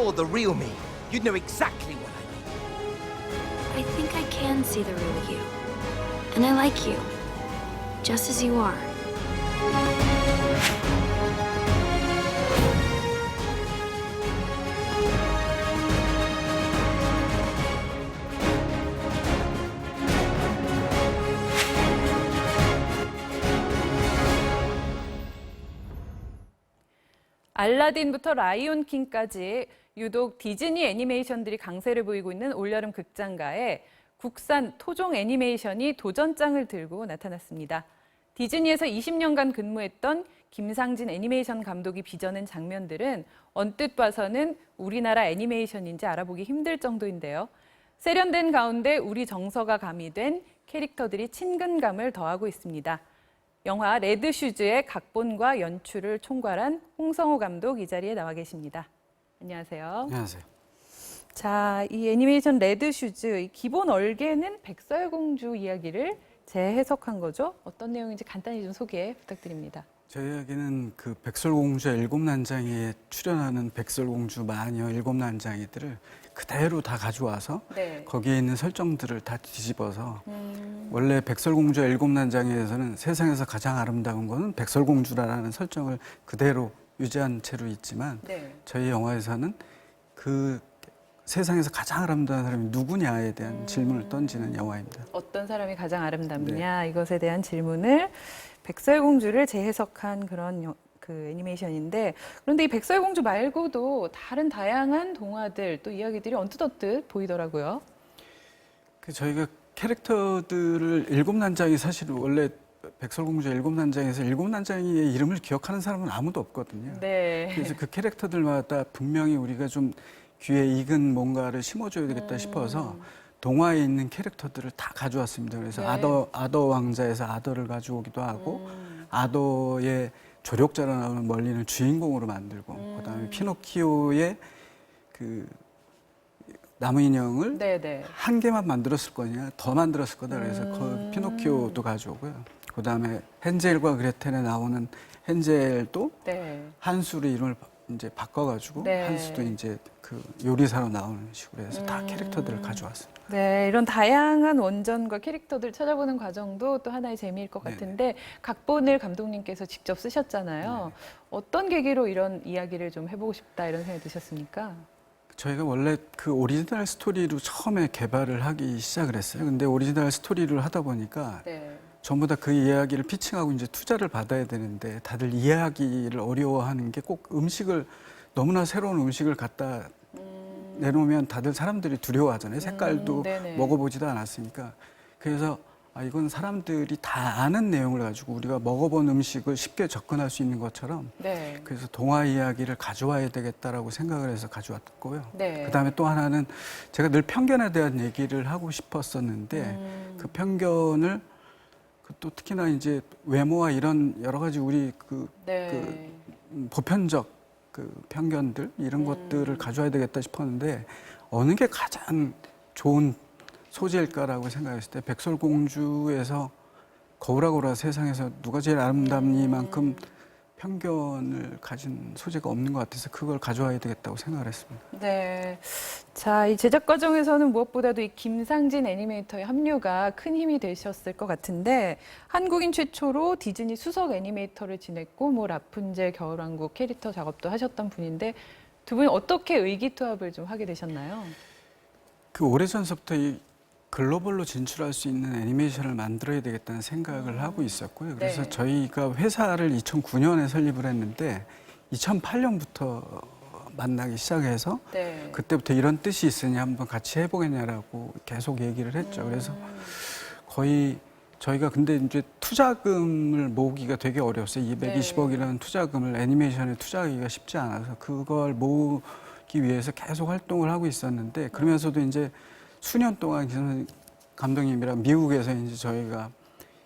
saw the real me, you'd know exactly what I mean. I think I can see the real you. And I like you. Just as you are. 알라딘부터 라이온킹까지 유독 디즈니 애니메이션들이 강세를 보이고 있는 올여름 극장가에 국산 토종 애니메이션이 도전장을 들고 나타났습니다. 디즈니에서 20년간 근무했던 김상진 애니메이션 감독이 빚어낸 장면들은 언뜻 봐서는 우리나라 애니메이션인지 알아보기 힘들 정도인데요. 세련된 가운데 우리 정서가 가미된 캐릭터들이 친근감을 더하고 있습니다. 영화 레드슈즈의 각본과 연출을 총괄한 홍성호 감독 이 자리에 나와 계십니다. 안녕하세요. 안녕하세요. 자, 이 애니메이션 레드슈즈, 기본 얼개는 백설공주 이야기를 재해석한 거죠. 어떤 내용인지 간단히 좀 소개 부탁드립니다. 저희 이야기는 그 백설공주의 일곱 난장이에 출연하는 백설공주 마녀 일곱 난장이들을 그대로 다 가져와서 네. 거기에 있는 설정들을 다 뒤집어서 원래 백설공주의 일곱 난장이에서는 세상에서 가장 아름다운 거는 백설공주라는 설정을 그대로 유지한 채로 있지만 네. 저희 영화에서는 그 세상에서 가장 아름다운 사람이 누구냐에 대한 질문을 던지는 영화입니다. 어떤 사람이 가장 아름답냐 이것에 대한 질문을 백설공주를 재해석한 그런 그 애니메이션인데, 그런데 이 백설공주 말고도 다른 다양한 동화들 또 이야기들이 언뜻 보이더라고요. 그 저희가 캐릭터들을 일곱 난장이 사실 원래 백설공주 일곱 난장에서 일곱 난장이의 이름을 기억하는 사람은 아무도 없거든요. 네. 그래서 그 캐릭터들마다 분명히 우리가 좀 귀에 익은 뭔가를 심어줘야 되겠다 싶어서 동화에 있는 캐릭터들을 다 가져왔습니다. 그래서 네. 아더 왕자에서 아더를 가져오기도 하고 아더의 조력자로 나오는 멀리는 주인공으로 만들고 그다음에 피노키오의 그 나무 인형을 네네. 한 개만 만들었을 거냐 더 만들었을 거다 그래서 그 피노키오도 가져오고요. 그다음에 헨젤과 그레텔에 나오는 헨젤도 네. 한수로 이름을 이제 바꿔가지고 네. 한수도 이제 그 요리사로 나오는 식으로 해서 다 캐릭터들을 가져왔습니다. 네, 이런 다양한 원전과 캐릭터들 찾아보는 과정도 또 하나의 재미일 것 네네. 같은데, 각본을 감독님께서 직접 쓰셨잖아요. 네. 어떤 계기로 이런 이야기를 좀 해보고 싶다 이런 생각이 드셨습니까? 저희가 원래 그 오리지널 스토리로 처음에 개발을 하기 시작을 했어요. 근데 오리지널 스토리를 하다 보니까 네. 전부 다 그 이야기를 피칭하고 이제 투자를 받아야 되는데 다들 이야기를 어려워하는 게 꼭 음식을 너무나 새로운 음식을 갖다 내놓으면 다들 사람들이 두려워하잖아요. 색깔도 네네. 먹어보지도 않았으니까. 그래서 이건 사람들이 다 아는 내용을 가지고 우리가 먹어본 음식을 쉽게 접근할 수 있는 것처럼 네. 그래서 동화 이야기를 가져와야 되겠다라고 생각을 해서 가져왔고요. 네. 그다음에 또 하나는 제가 늘 편견에 대한 얘기를 하고 싶었었는데 그 편견을 또 특히나 이제 외모와 이런 여러 가지 우리 네. 보편적 그 편견들 이런 것들을 가져와야 되겠다 싶었는데 어느 게 가장 좋은 소재일까라고 생각했을 때 백설공주에서 거울아고라 세상에서 누가 제일 아름답니만큼 편견을 가진 소재가 없는 것 같아서 그걸 가져와야 되겠다고 생각을 했습니다. 네. 자, 이 제작 과정에서는 무엇보다도 이 김상진 애니메이터의 합류가 큰 힘이 되셨을 것 같은데, 한국인 최초로 디즈니 수석 애니메이터를 지냈고, 뭐 라푼젤, 겨울왕국 캐릭터 작업도 하셨던 분인데, 두 분이 어떻게 의기투합을 좀 하게 되셨나요? 그 오래전서부터 이 글로벌로 진출할 수 있는 애니메이션을 만들어야 되겠다는 생각을 하고 있었고요. 그래서 네. 저희가 회사를 2009년에 설립을 했는데 2008년부터 만나기 시작해서 네. 그때부터 이런 뜻이 있으니 한번 같이 해보겠냐라고 계속 얘기를 했죠. 그래서 거의 저희가 근데 이제 투자금을 모으기가 되게 어려웠어요. 220억이라는 투자금을 애니메이션에 투자하기가 쉽지 않아서 그걸 모으기 위해서 계속 활동을 하고 있었는데, 그러면서도 이제 수년 동안 감독님이랑 미국에서 이제 저희가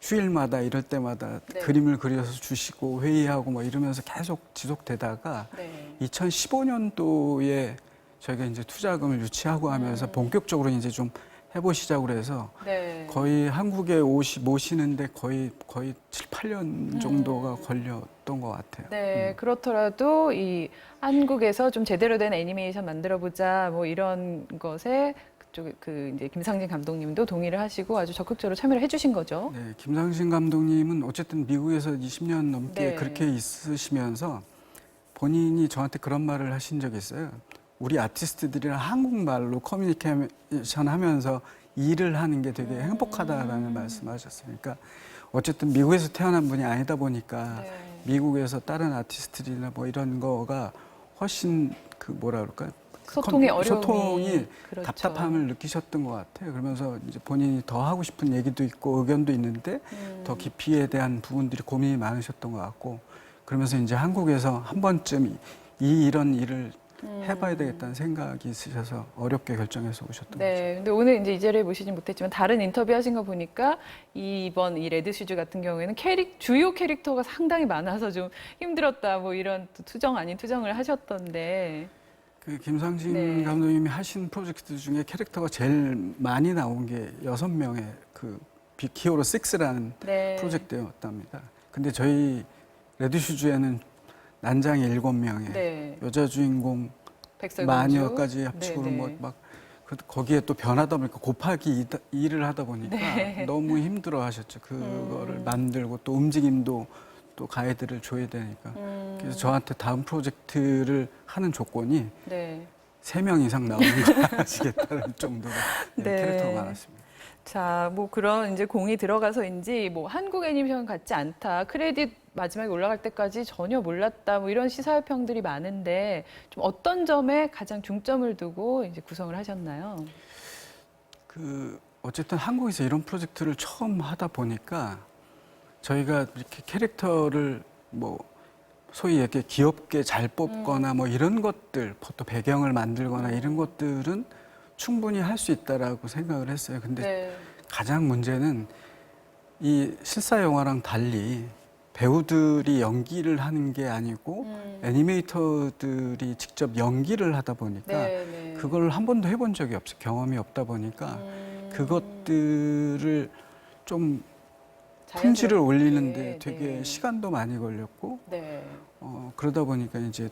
휴일마다 이럴 때마다 네. 그림을 그려서 주시고 회의하고 뭐 이러면서 계속 지속되다가 네. 2015년도에 저희가 이제 투자금을 유치하고 하면서 본격적으로 이제 좀 해보시자고 그래서 네. 거의 한국에 모시는데 거의 7, 8년 정도가 걸렸던 것 같아요. 네, 그렇더라도 이 한국에서 좀 제대로 된 애니메이션 만들어보자 뭐 이런 것에 그쪽 이제 김상진 감독님도 동의를 하시고 아주 적극적으로 참여를 해주신 거죠. 네, 김상진 감독님은 어쨌든 미국에서 20년 넘게 네. 그렇게 있으시면서 본인이 저한테 그런 말을 하신 적이 있어요. 우리 아티스트들이랑 한국말로 커뮤니케이션 하면서 일을 하는 게 되게 행복하다라는 말씀하셨어요. 그러니까 어쨌든 미국에서 태어난 분이 아니다 보니까 네. 미국에서 다른 아티스트들이나 뭐 이런 거가 훨씬 그 뭐라 그럴까요? 소통의 어려움이 소통이 그렇죠. 답답함을 느끼셨던 것 같아요. 그러면서 이제 본인이 더 하고 싶은 얘기도 있고 의견도 있는데 더 깊이에 대한 부분들이 고민이 많으셨던 것 같고 그러면서 이제 한국에서 한 번쯤 이런 일을 해봐야 되겠다는 생각이 있으셔서 어렵게 결정해서 오셨던 네, 근데 오늘 이제 이 자리에 모시진 못했지만 다른 인터뷰 하신 거 보니까 이번 이 레드슈즈 같은 경우에는 주요 캐릭터가 상당히 많아서 좀 힘들었다 뭐 이런 투정 아닌 투정을 하셨던데. 그 김상진 네. 감독님이 하신 프로젝트 중에 캐릭터가 제일 많이 나온 게 6명의 그 빅히어로 6라는 네. 프로젝트였답니다. 근데 저희 레드슈즈에는 난장이 7명에 네. 여자 주인공 백설공주. 마녀까지 합치고 네, 네. 뭐 막 거기에 또 변하다 보니까 곱하기 2를 하다 보니까 네. 너무 힘들어 하셨죠. 그거를 만들고 또 움직임도 또 가이드를 줘야 되니까. 그래서 저한테 다음 프로젝트를 하는 조건이 네. 3명 이상 나오는 걸 하시겠다는 정도로 네. 캐릭터가 많았습니다. 자, 뭐 그런 이제 공이 들어가서인지 뭐 한국 애니메이션 같지 않다. 크레딧 마지막에 올라갈 때까지 전혀 몰랐다. 뭐 이런 시사평들이 많은데 좀 어떤 점에 가장 중점을 두고 이제 구성을 하셨나요? 그 어쨌든 한국에서 이런 프로젝트를 처음 하다 보니까 저희가 이렇게 캐릭터를 뭐 소위 이렇게 귀엽게 잘 뽑거나 뭐 이런 것들, 또 배경을 만들거나 이런 것들은 충분히 할 수 있다라고 생각을 했어요. 근데 네. 가장 문제는 이 실사 영화랑 달리 배우들이 연기를 하는 게 아니고 애니메이터들이 직접 연기를 하다 보니까 네, 네. 그걸 한 번도 해본 적이 없어요. 경험이 없다 보니까 그것들을 좀 품질을 올리는데 되게 네. 시간도 많이 걸렸고 네. 그러다 보니까 이제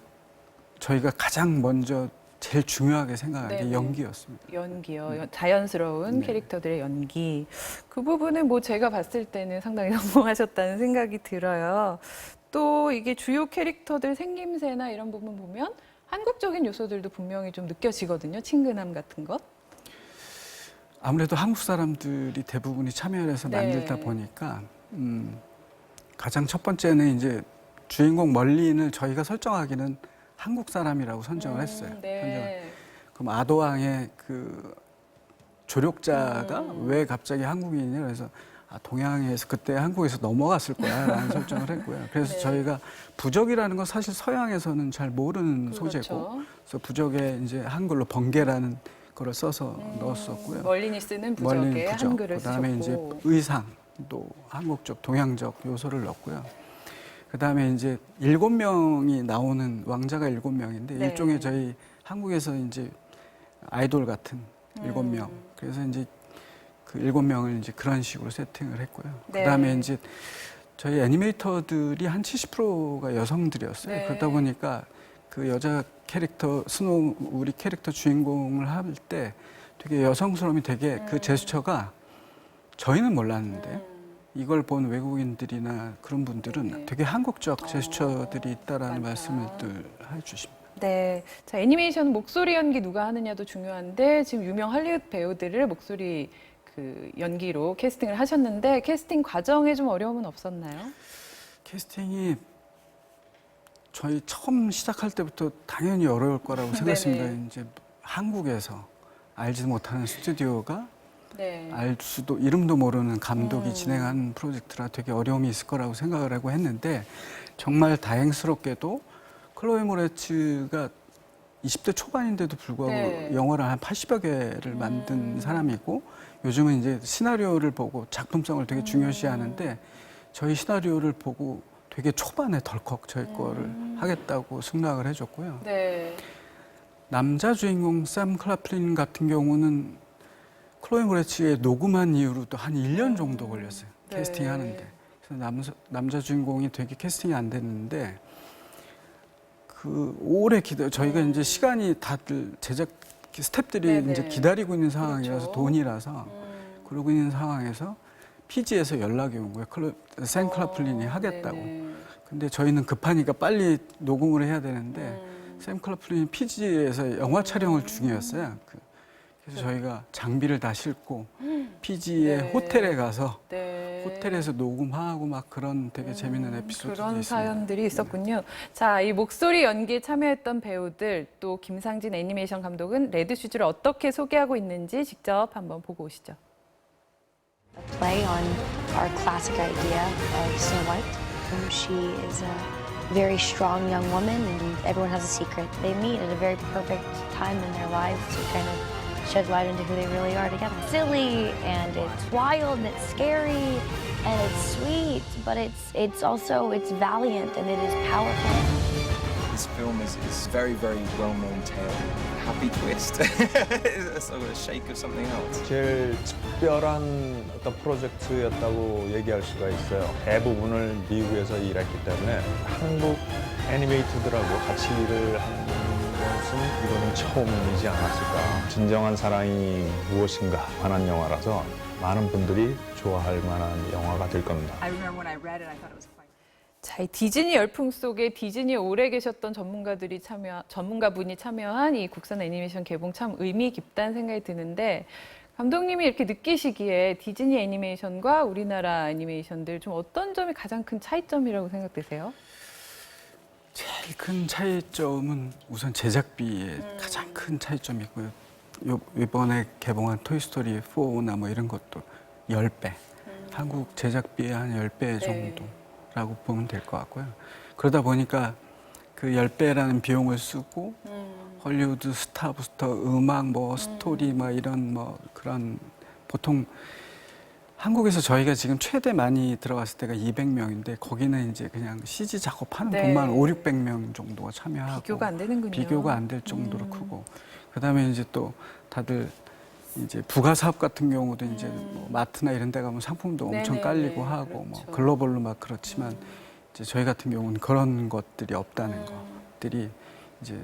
저희가 가장 먼저 제일 중요하게 생각한 게 네네. 연기였습니다. 연기요. 자연스러운 네. 캐릭터들의 연기. 그 부분은 뭐 제가 봤을 때는 상당히 성공하셨다는 생각이 들어요. 또 이게 주요 캐릭터들 생김새나 이런 부분 보면 한국적인 요소들도 분명히 좀 느껴지거든요. 친근함 같은 것. 아무래도 한국 사람들이 대부분이 참여를 해서 네. 만들다 보니까 가장 첫 번째는 이제 주인공 멀린을 저희가 설정하기는 한국 사람이라고 선정을 했어요. 네. 그럼 아도왕의 그 조력자가 왜 갑자기 한국인이냐 그래서 동양에서 그때 한국에서 넘어갔을 거야라는 설정을 했고요. 그래서 네. 저희가 부적이라는 건 사실 서양에서는 잘 모르는 그렇죠. 소재고, 그래서 부적에 이제 한글로 번개라는 거를 써서 넣었었고요. 멀린이 쓰는 멀린 부적에 부적, 한글을 그다음에 쓰셨고. 이제 의상도 한국적, 동양적 요소를 넣었고요. 그다음에 이제 7명이 나오는 왕자가 7명인데 네. 일종의 저희 한국에서 이제 아이돌 같은 7명. 그래서 이제 그 7명을 이제 그런 식으로 세팅을 했고요. 네. 그다음에 이제 저희 애니메이터들이 한 70%가 여성들이었어요. 네. 그러다 보니까 그 여자 캐릭터 스노우 우리 캐릭터 주인공을 할 때 되게 여성스러움이 되게 그 제스처가 저희는 몰랐는데 이걸 본 외국인들이나 그런 분들은 네. 되게 한국적 제스처들이 있다라는 많다. 말씀을 늘 해주십니다. 네. 자, 애니메이션 목소리 연기 누가 하느냐도 중요한데 지금 유명 할리우드 배우들을 목소리 그 연기로 캐스팅을 하셨는데 캐스팅 과정에 좀 어려움은 없었나요? 캐스팅이 저희 처음 시작할 때부터 당연히 어려울 거라고 생각했습니다. 네네. 이제 한국에서 알지 못하는 스튜디오가 네. 알 수도 이름도 모르는 감독이 진행한 프로젝트라 되게 어려움이 있을 거라고 생각을 하고 했는데 정말 다행스럽게도 클로에 모레츠가 20대 초반인데도 불구하고 네. 영화를 한 80여 개를 만든 사람이고 요즘은 이제 시나리오를 보고 작품성을 되게 중요시하는데 저희 시나리오를 보고 되게 초반에 덜컥 저희 거를 하겠다고 승낙을 해줬고요. 네. 남자 주인공 샘 클라플린 같은 경우는 클로이 모레츠의 녹음한 이후로도 한 1년 정도 걸렸어요. 네. 캐스팅 하는데. 그래서 남자 주인공이 되게 캐스팅이 안 됐는데 그 오래 저희가 이제 시간이 다들 제작 스태프들이 네네. 이제 기다리고 있는 상황이라서 그렇죠. 돈이라서 그러고 있는 상황에서 피지에서 연락이 온 거예요. 샘 클라플린이 하겠다고. 네네. 근데 저희는 급하니까 빨리 녹음을 해야 되는데 샘 클라플린이 피지에서 영화 촬영을 중이었어요. 그래서 저희가 장비를 다 싣고 피지의 네. 호텔에 가서 네. 호텔에서 녹음하고 막 그런 되게 재밌는 에피소드들이 그런 있습니다. 사연들이 있었군요. 자, 이 목소리 연기에 참여했던 배우들 또 김상진 애니메이션 감독은 레드슈즈를 어떻게 소개하고 있는지 직접 한번 보고 오시죠. A play on our classic idea of Snow White. She is a very strong young woman and everyone has a secret. They meet at a very perfect time in their lives to kind of shed light into who they really are together. Silly and it's wild and it's scary and it's sweet, but it's also it's valiant and it is powerful. This film is very, very well-known tale. Happy twist. It's sort of a shake of something else. 제일 특별한 어떤 프로젝트였다고 얘기할 수가 있어요. 대부분을 미국에서 일했기 때문에 한국 애니메이터들하고 같이 일을 한 것은 이거는 처음이지 않았을까. 진정한 사랑이 무엇인가 관한 영화라서 많은 분들이 좋아할 만한 영화가 될 겁니다. I remember when I read it, I thought it was quite. 자, 이 디즈니 열풍 속에 디즈니에 오래 계셨던 전문가분이 참여한 이 국산 애니메이션 개봉 참 의미 깊다는 생각이 드는데 감독님이 이렇게 느끼시기에 디즈니 애니메이션과 우리나라 애니메이션들 좀 어떤 점이 가장 큰 차이점이라고 생각되세요? 제일 큰 차이점은 우선 제작비의 가장 큰 차이점이고요. 이번에 개봉한 토이스토리 4나 뭐 이런 것도 10배. 한국 제작비의 한 10배 정도라고 보면 될 것 같고요. 그러다 보니까 그 10배라는 비용을 쓰고 헐리우드 스타부터 음악, 뭐 스토리, 뭐 이런 뭐 그런 보통 한국에서 저희가 지금 최대 많이 들어갔을 때가 200명인데 거기는 이제 그냥 CG 작업하는 네. 분만 5, 600명 정도가 참여하고 비교가 안 되는군요. 비교가 안 될 정도로 크고 그다음에 이제 또 다들 이제 부가 사업 같은 경우도 이제 뭐 마트나 이런 데 가면 상품도 엄청 네네네. 깔리고 하고 그렇죠. 뭐 글로벌로 막 그렇지만 이제 저희 같은 경우는 그런 것들이 없다는 것들이 이제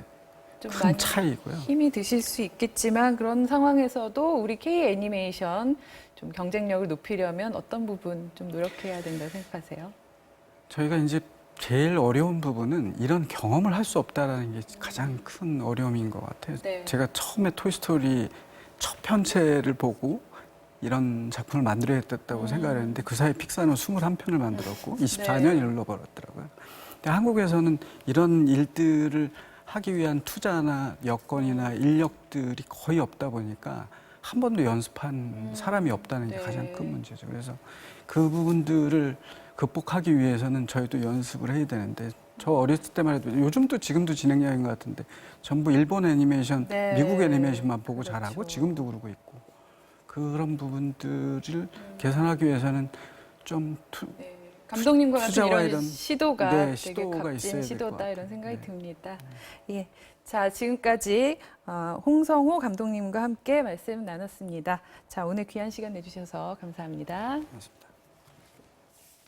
좀 큰 많이 차이고요. 힘이 드실 수 있겠지만 그런 상황에서도 우리 K 애니메이션 좀 경쟁력을 높이려면 어떤 부분 좀 노력해야 된다고 생각하세요? 저희가 이제 제일 어려운 부분은 이런 경험을 할 수 없다라는 게 가장 큰 어려움인 것 같아요. 네. 제가 처음에 토이스토리 첫 편체를 보고 이런 작품을 만들어야겠다고 생각을 했는데 그 사이에 픽사는 21편을 만들었고 24년이 흘러버렸더라고요. 근데 한국에서는 이런 일들을 하기 위한 투자나 여건이나 인력들이 거의 없다 보니까 한 번도 연습한 사람이 없다는 게 네. 가장 큰 문제죠. 그래서 그 부분들을 극복하기 위해서는 저희도 연습을 해야 되는데 저 어렸을 때만 해도 요즘도 지금도 진행형인 것 같은데 전부 일본 애니메이션, 네. 미국 애니메이션만 보고 그렇죠. 잘하고 지금도 그러고 있고 그런 부분들을 개선하기 위해서는 좀 네. 감독님과 같은 투자와 이런 이런 시도가 네, 되게 시도가 있어야 값진 될것 시도다 같아요. 이런 생각이 네. 듭니다. 예. 자, 지금까지 홍성호 감독님과 함께 말씀 나눴습니다. 자, 오늘 귀한 시간 내주셔서 감사합니다. 고맙습니다.